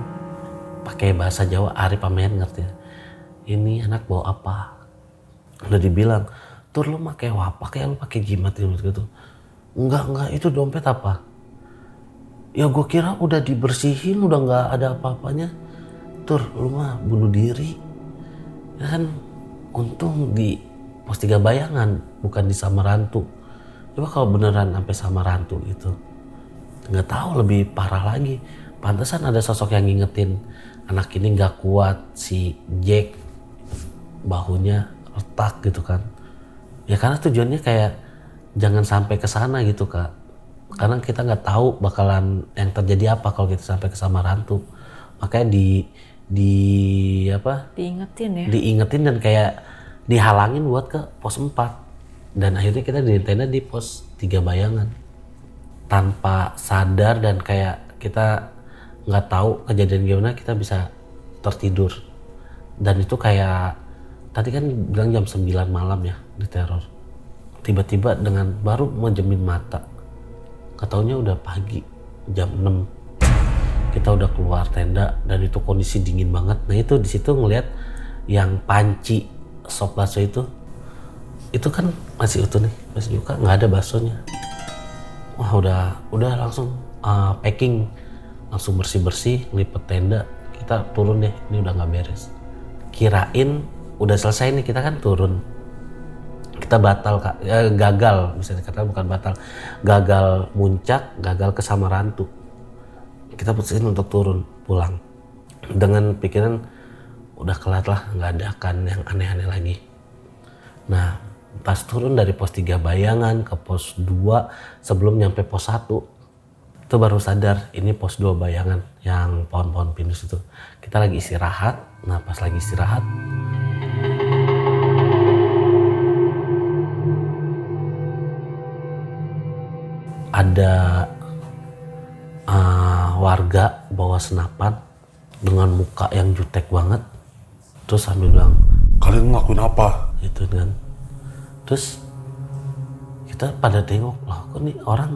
Pakai bahasa Jawa Arif Amen ngerti. Ini anak bawa apa? Udah dibilang, "Tur lu pakai wapak ya lu pakai jimat gitu." Enggak, itu dompet apa? Ya gue kira udah dibersihin, udah nggak ada apa-apanya. Tur, lu mah bunuh diri. Ya kan untung di pos 3 Bayangan, bukan di Samarantu. Coba kalau beneran sampai Samarantu gitu. Nggak tahu lebih parah lagi. Pantesan ada sosok yang ngingetin anak ini nggak kuat si Jack bahunya retak gitu kan. Ya karena tujuannya kayak jangan sampai ke sana gitu Kak. Karena kita nggak tahu bakalan yang terjadi apa kalau kita sampai ke Samarantu. Makanya diingetin dan kayak dihalangin buat ke pos 4. Dan akhirnya kita di tenda di pos 3 Bayangan. Tanpa sadar dan kayak kita nggak tahu kejadian gimana kita bisa tertidur. Dan itu kayak tadi kan bilang jam 9 malam ya diteror. Tiba-tiba dengan baru menjemin mata, kataunya udah pagi jam 6 kita udah keluar tenda dan itu kondisi dingin banget. Nah itu di situ ngelihat yang panci sop bakso itu kan masih utuh nih, masih juga nggak ada baksonya. Wah udah langsung packing, langsung bersih ngelipet tenda, kita turun deh, ini udah nggak beres. Kirain udah selesai nih kita kan turun. Kita batal Kak, gagal bisa dikatakan bukan batal, gagal muncak, gagal ke Samarantu. Kita putusin untuk turun pulang dengan pikiran udah kelar lah, nggak ada kan yang aneh-aneh lagi. Nah pas turun dari pos 3 Bayangan ke pos 2 sebelum nyampe pos 1 itu baru sadar ini pos 2 Bayangan yang pohon-pohon pinus itu. Kita lagi istirahat. Nah pas lagi istirahat ada warga bawa senapan dengan muka yang jutek banget, terus sambil bilang, Kalian ngelakuin apa? gitu kan. Terus kita pada tengok, lah kok nih orang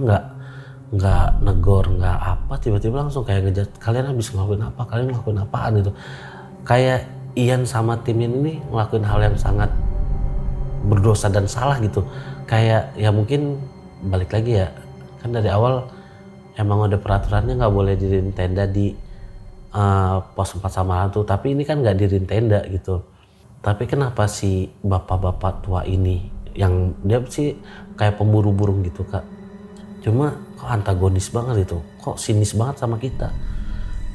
nggak negor, nggak apa, tiba-tiba langsung kayak ngejar, kalian habis ngelakuin apa, kalian ngelakuin apaan gitu. Kayak Ian sama tim ini ngelakuin hal yang sangat berdosa dan salah gitu. Kayak ya mungkin balik lagi ya, kan dari awal emang ada peraturannya nggak boleh diriin tenda di pos 4 sama tuh, tapi ini kan nggak diriin tenda gitu. Tapi kenapa si bapak-bapak tua ini yang dia sih kayak pemburu burung gitu kak, cuma kok antagonis banget itu, kok sinis banget sama kita.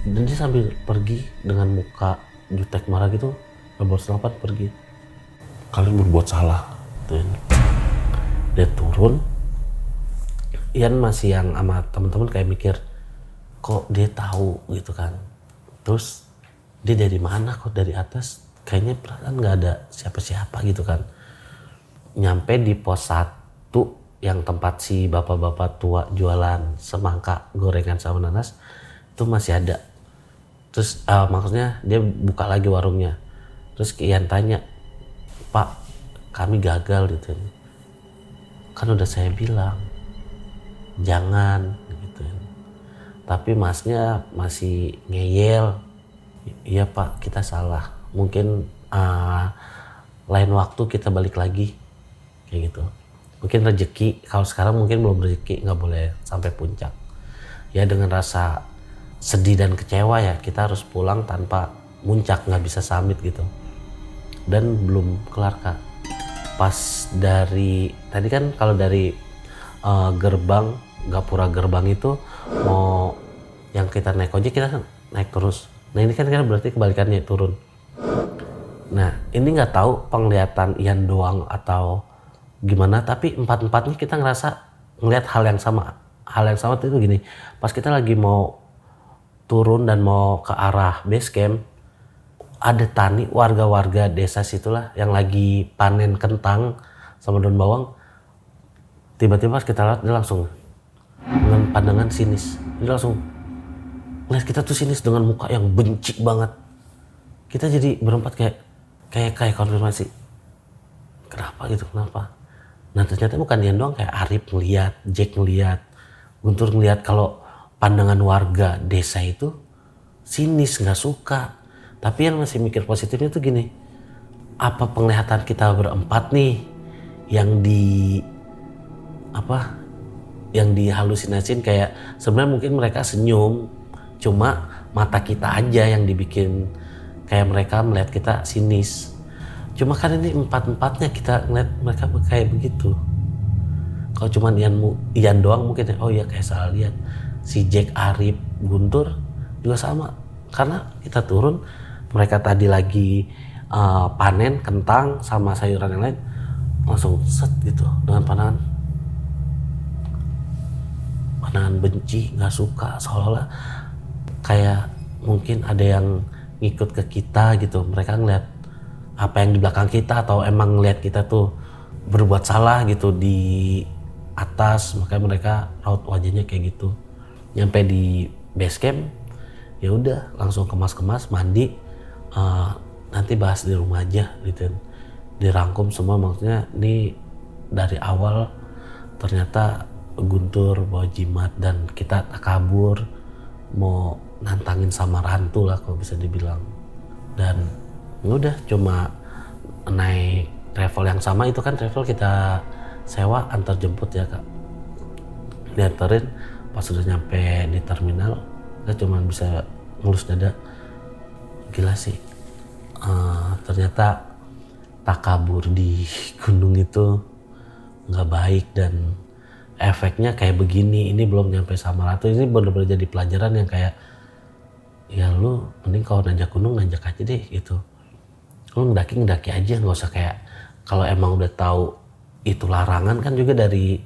Dan dia sambil pergi dengan muka jutek marah gitu, bawa senapan pergi. Kalian berbuat salah. Tuh. Dia turun, Ian masih yang sama teman-teman kayak mikir, kok dia tahu gitu kan. Terus dia dari mana kok dari atas, kayaknya perasaan nggak ada siapa-siapa gitu kan. Nyampe di pos 1 yang tempat si bapak-bapak tua jualan semangka, gorengan sama nanas itu masih ada. Terus maksudnya dia buka lagi warungnya. Terus Ian tanya, Pak kami gagal gitu. Kan udah saya bilang jangan gitu. Tapi masnya masih ngeyel. Iya Pak kita salah, mungkin lain waktu kita balik lagi kayak gitu. Mungkin rezeki, kalau sekarang mungkin belum rezeki, nggak boleh sampai puncak. Ya dengan rasa sedih dan kecewa ya kita harus pulang tanpa muncak, nggak bisa summit gitu. Dan belum kelar kak. Pas dari tadi kan kalau dari gerbang gapura gerbang itu mau yang kita naik ojek kita naik terus. Nah ini kan berarti kebalikannya turun. Nah ini nggak tahu penglihatan Ian doang atau gimana, tapi empat-empatnya kita ngeliat hal yang sama. Hal yang sama itu gini, pas kita lagi mau turun dan mau ke arah base camp, ada tani warga-warga desa situlah yang lagi panen kentang sama daun bawang. Tiba-tiba pas kita lihat dia langsung dengan pandangan sinis, dia langsung lihat kita tuh sinis dengan muka yang benci banget. Kita jadi berempat kayak konfirmasi, kenapa gitu, kenapa? Nah ternyata bukan dia doang, kayak Arif ngeliat, Jack ngeliat, Guntur ngeliat kalau pandangan warga desa itu sinis, nggak suka. Tapi yang masih mikir positifnya tuh gini, apa penglihatan kita berempat nih yang yang dihalusinasin, kayak sebenarnya mungkin mereka senyum, cuma mata kita aja yang dibikin kayak mereka melihat kita sinis. Cuma kan ini empat-empatnya kita ngeliat mereka kayak begitu. Kalau cuma Ian doang mungkin oh iya kayak salah lihat. Si Jack, Arif, Guntur juga sama. Karena kita turun, mereka tadi lagi panen kentang sama sayuran yang lain, langsung set gitu dengan pandangan benci, nggak suka, seolah-olah kayak mungkin ada yang ngikut ke kita gitu. Mereka ngeliat apa yang di belakang kita atau emang ngeliat kita tuh berbuat salah gitu di atas, makanya mereka raut wajahnya kayak gitu. Nyampe di base camp ya udah langsung kemas-kemas, mandi, nanti bahas di rumah aja gitu. Dirangkum semua, maksudnya ini dari awal ternyata Guntur bawa jimat dan kita takabur mau nantangin sama rantu lah kalau bisa dibilang. Dan udah cuma naik travel yang sama, itu kan travel kita sewa antar jemput ya kak. Dianterin, pas sudah nyampe di terminal kita cuma bisa ngelus dada. Gila sih, ternyata takabur di gunung itu nggak baik dan efeknya kayak begini. Ini belum nyampe Samarato, ini bener-bener jadi pelajaran yang kayak ya lu mending kalau nanjak gunung nanjak aja deh gitu. Lu ngedaki aja, nggak usah kayak kalau emang udah tahu itu larangan kan juga dari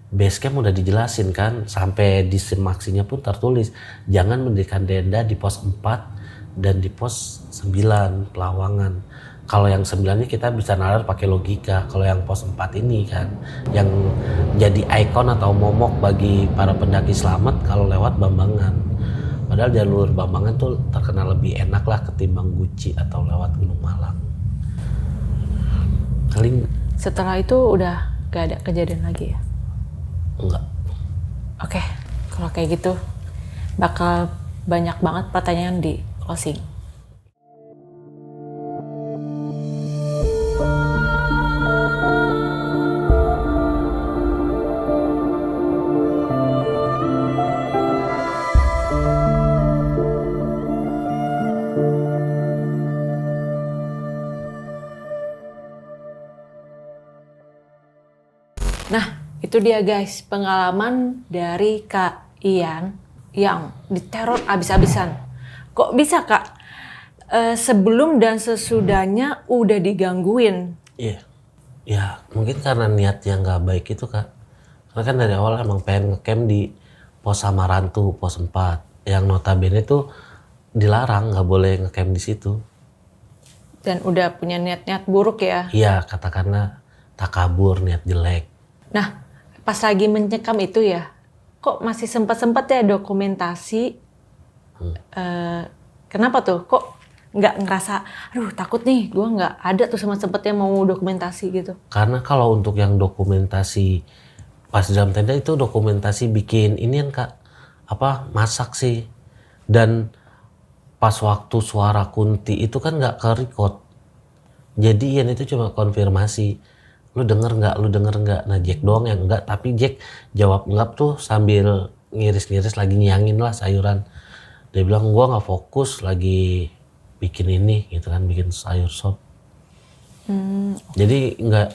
base camp udah dijelasin kan, sampai di simaksinya pun tertulis jangan mendirikan tenda di pos 4 dan di pos 9 Pelawangan. Kalau yang 9 ini kita bisa nalar pakai logika, kalau yang pos 4 ini kan yang jadi ikon atau momok bagi para pendaki selamat kalau lewat Bambangan. Padahal jalur Bambangan tuh terkenal lebih enak lah ketimbang Guci atau lewat Gunung Malang. Paling Setelah itu udah gak ada kejadian lagi ya? enggak. Oke, kalau kayak gitu bakal banyak banget pertanyaan di closing. Nah, itu dia guys, pengalaman dari Kak Ian yang diteror abis-abisan. Kok bisa Kak? Sebelum dan sesudahnya udah digangguin. Iya. Ya mungkin karena niat yang nggak baik itu Kak. Karena kan dari awal emang pengen ngecamp di pos Samarantu, pos 4. Yang notabene tuh dilarang, nggak boleh ngecamp di situ. Dan udah punya niat-niat buruk ya. Iya, katakanlah takabur, niat jelek. Nah, pas lagi mencekam itu ya, kok masih sempat-sempat ya dokumentasi. Kenapa tuh? Kok nggak ngerasa, aduh takut nih, gue nggak ada tuh sempat-sempatnya mau dokumentasi gitu. Karena kalau untuk yang dokumentasi pas di dalam tenda itu dokumentasi bikin inian Kak, masak sih. Dan pas waktu suara Kunti itu kan nggak ke-record. Jadi Ian itu cuma konfirmasi, lu denger nggak? Nah Jack doang yang enggak, tapi Jack jawab enggak tuh sambil ngiris-ngiris lagi nyangin lah sayuran. Dia bilang gua nggak fokus lagi bikin ini gitu kan, bikin sayur sop. Jadi nggak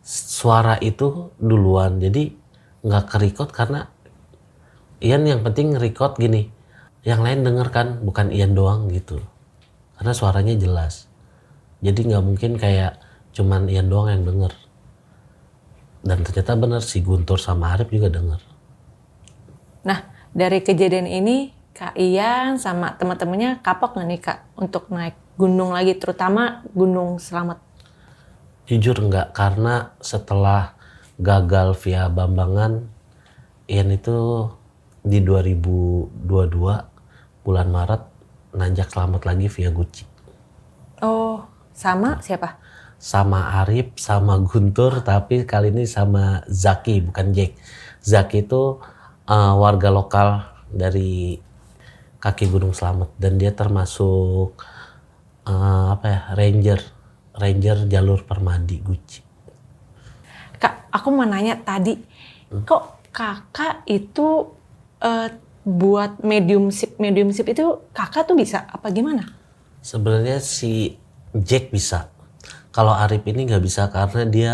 suara itu duluan, jadi nggak ke-record karena Ian yang penting record gini, yang lain denger kan, bukan Ian doang gitu, karena suaranya jelas. Jadi nggak mungkin kayak cuman Ian doang yang denger. Dan ternyata bener si Guntur sama Arif juga denger. Nah, dari kejadian ini Kak Ian sama teman-temannya kapok nggak nih Kak untuk naik gunung lagi, terutama Gunung Selamet? Jujur enggak, karena setelah gagal via Bambangan, Ian itu di 2022 bulan Maret nanjak selamat lagi via Guci. Oh, sama siapa? Sama Arif, sama Guntur, tapi kali ini sama Zaki, bukan Jack. Zaki itu warga lokal dari kaki Gunung Selamet dan dia termasuk ranger jalur Permadi Guci. Kak, aku mau nanya tadi, kok kakak itu buat mediumship itu kakak tuh bisa apa gimana? Sebenarnya si Jack bisa. Kalau Arif ini nggak bisa karena dia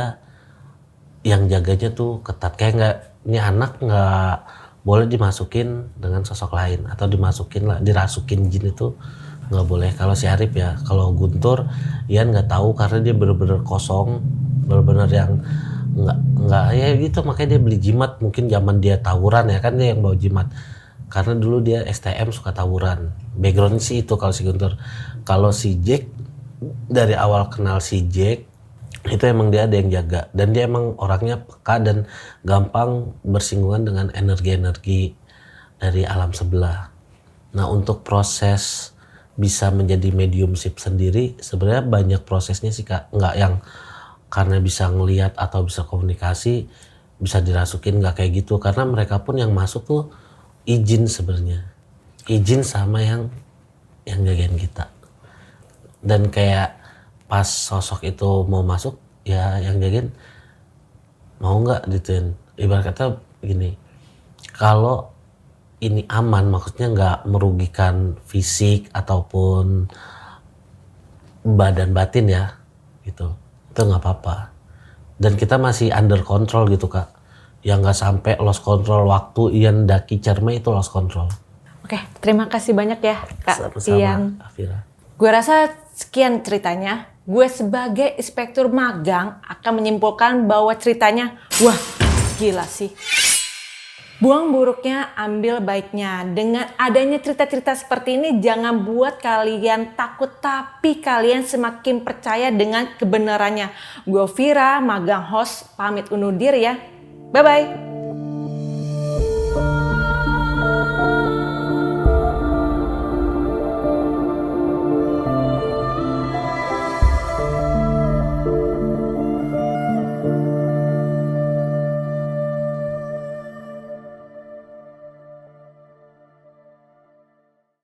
yang jaganya tuh ketat. Kayak ini anak nggak boleh dimasukin dengan sosok lain atau dirasukin jin itu nggak boleh. Kalau si Arif ya, kalau Guntur Ian nggak tahu karena dia bener-bener kosong, bener-bener yang nggak ya gitu, makanya dia beli jimat. Mungkin zaman dia tawuran ya kan, dia yang bawa jimat karena dulu dia STM suka tawuran. Background sih itu kalau si Guntur. Kalau si Jack, dari awal kenal si Jack itu emang dia ada yang jaga dan dia emang orangnya peka dan gampang bersinggungan dengan energi-energi dari alam sebelah. Nah untuk proses bisa menjadi mediumship sendiri sebenarnya banyak prosesnya sih Kak, nggak yang karena bisa ngelihat atau bisa komunikasi bisa dirasukin, nggak kayak gitu. Karena mereka pun yang masuk tuh izin sebenarnya, izin sama yang jagain kita. Dan kayak pas sosok itu mau masuk ya yang jagain mau nggak gituin. Ibarat kata gini, kalau ini aman maksudnya nggak merugikan fisik ataupun badan batin ya gitu, itu nggak apa-apa. Dan kita masih under control gitu Kak, yang nggak sampai lost control waktu Ian daki Cermai itu lost control. Oke, terima kasih banyak ya Kak Sama-sama Ian Afira. Gue rasa sekian ceritanya. Gue sebagai inspektur magang akan menyimpulkan bahwa ceritanya, wah gila sih. Buang buruknya, ambil baiknya. Dengan adanya cerita-cerita seperti ini jangan buat kalian takut, tapi kalian semakin percaya dengan kebenarannya. Gue Vira, magang host, pamit undur diri ya. Bye-bye.